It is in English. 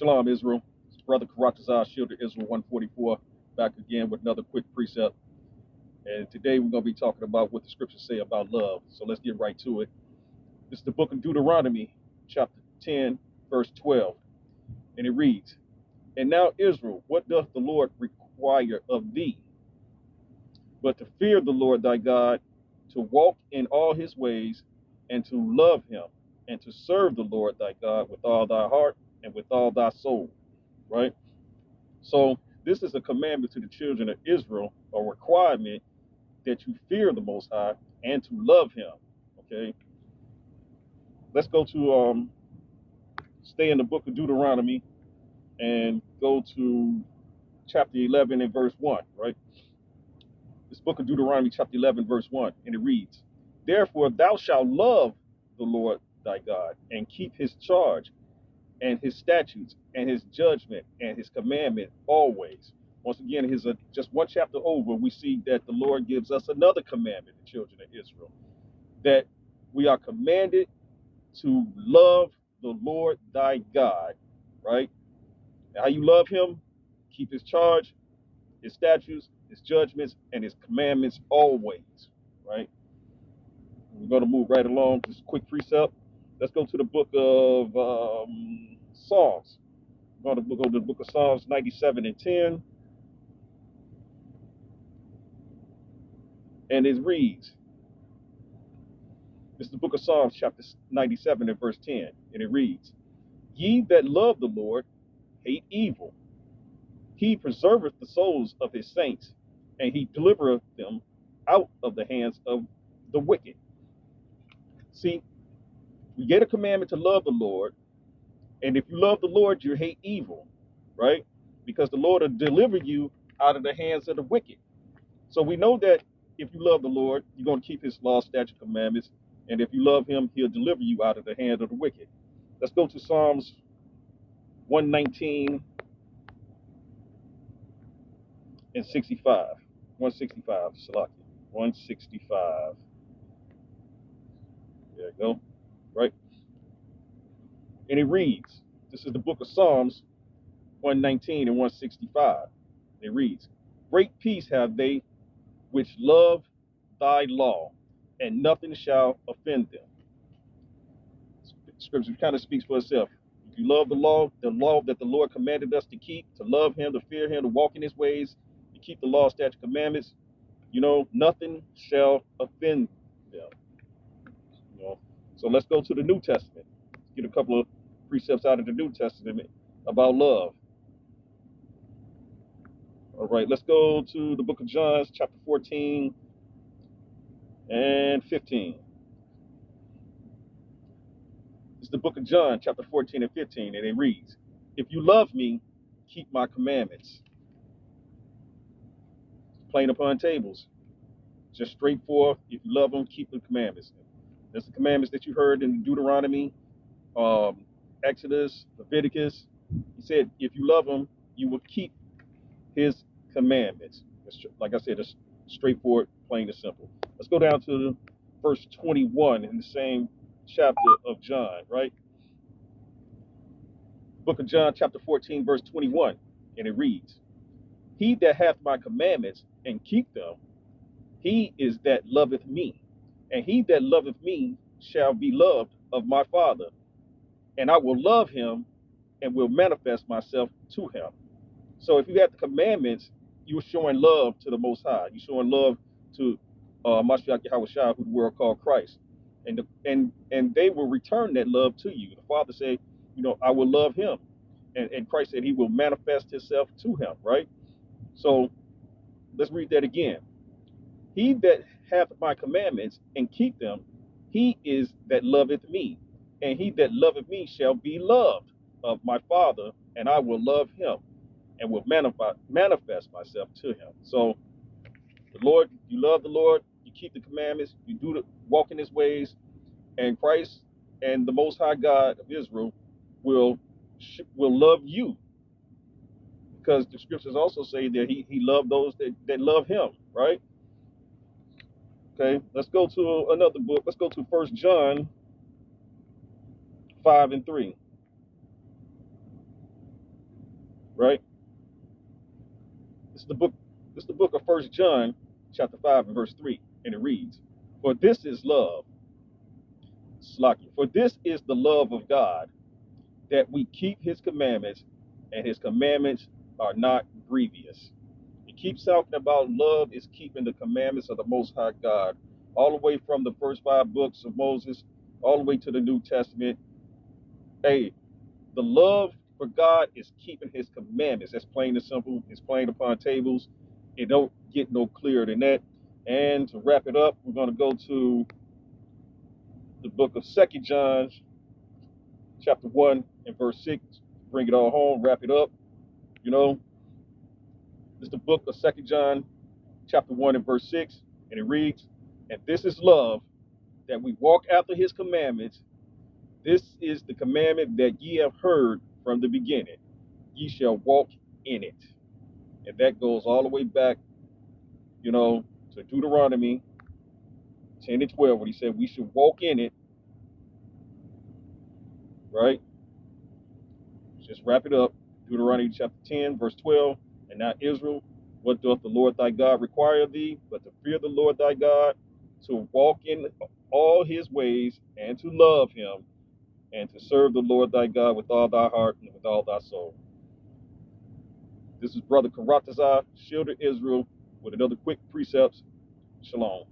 Shalom, Israel. It's Brother Karatazar, Shield of Israel 144, back again with another quick precept. And today we're going to be talking about what the scriptures say about love. So let's get right to it. This is the book of Deuteronomy, chapter 10, verse 12. And it reads, "And now, Israel, what doth the Lord require of thee? But to fear the Lord thy God, to walk in all his ways, and to love him, and to serve the Lord thy God with all thy heart and with all thy soul." Right? So this is a commandment to the children of Israel, a requirement that you fear the Most High and to love Him. Okay, let's go to stay in the book of Deuteronomy and go to chapter 11 and verse 1. Right, this book of Deuteronomy, chapter 11, verse 1, and it reads, "Therefore thou shalt love the Lord thy God and keep His charge and his statutes and his judgment and his commandment always." Once again, here's just one chapter over, we see that the Lord gives us another commandment, the children of Israel, that we are commanded to love the Lord thy God, right? And how you love him, keep his charge, his statutes, his judgments, and his commandments always, right? We're going to move right along, just a quick precept. Let's go to the book of Psalms. We're going to go to the book of Psalms 97 and 10. And it reads, it's the book of Psalms, chapter 97 and verse 10. And it reads, "Ye that love the Lord hate evil. He preserveth the souls of his saints, and he delivereth them out of the hands of the wicked." See, we get a commandment to love the Lord. And if you love the Lord, you hate evil, right? Because the Lord will deliver you out of the hands of the wicked. So we know that if you love the Lord, you're going to keep his law, statute, commandments. And if you love him, he'll deliver you out of the hand of the wicked. Let's go to Psalms 119 and 65. 165, Salaki. 165. There you go. Right? And it reads, this is the book of Psalms 119 and 165. It reads, "Great peace have they which love thy law, and nothing shall offend them." Scripture kind of speaks for itself. If you love the law that the Lord commanded us to keep, to love him, to fear him, to walk in his ways, to keep the law, statute, commandments, nothing shall offend them. So let's go to the New Testament. Get a couple of precepts out of the New Testament about love. All right, let's go to the book of John, chapter 14 and 15. It's the book of John, chapter 14 and 15, and it reads, "If you love me, keep my commandments." Plain upon tables. Just straightforward. If you love him, keep the commandments. That's the commandments that you heard in Deuteronomy, Exodus, Leviticus. He said, if you love him, you will keep his commandments. Like I said, it's straightforward, plain and simple. Let's go down to verse 21 in the same chapter of John, right? Book of John, chapter 14, verse 21. And it reads, "He that hath my commandments and keep them, he is that loveth me. And he that loveth me shall be loved of my Father. And I will love him and will manifest myself to him." So if you have the commandments, you're showing love to the Most High. You're showing love to Mashiach Yahushua, who the world called Christ. And they will return that love to you. The Father said, I will love him. And Christ said he will manifest himself to him, right? So let's read that again. "He that hath my commandments and keep them, he is that loveth me. And he that loveth me shall be loved of my Father, and I will love him and will manifest myself to him." So the Lord, you love the Lord, you keep the commandments, you walk in his ways, and Christ and the Most High God of Israel will love you, because the scriptures also say that he loved those that love him, right? Okay, let's go to another book. Let's go to 1 John 5 and 3. right? This is the book. This is the book of First John, chapter 5 and verse 3, and it reads, "For this is love, Slaki. For this is the love of God, that we keep His commandments, and His commandments are not grievous." It keeps talking about love is keeping the commandments of the Most High God, all the way from the first 5 books of Moses, all the way to the New Testament. Hey, the love for God is keeping His commandments. That's plain and simple. It's plain upon tables. It don't get no clearer than that. And to wrap it up, we're going to go to the book of Second John, chapter 1 and verse 6. Bring it all home, wrap it up. You know, it's the book of Second John, chapter 1 and verse 6, and it reads, "And this is love, that we walk after His commandments. This is the commandment that ye have heard from the beginning. Ye shall walk in it." And that goes all the way back, to Deuteronomy 10 and 12, when He said we should walk in it, right? Just wrap it up. Deuteronomy chapter 10, verse 12. "And now, Israel, what doth the Lord thy God require of thee, but to fear the Lord thy God, to walk in all His ways, and to love Him, and to serve the Lord thy God with all thy heart and with all thy soul." This is Brother Karatazar, Shield of Israel, with another quick precepts. Shalom.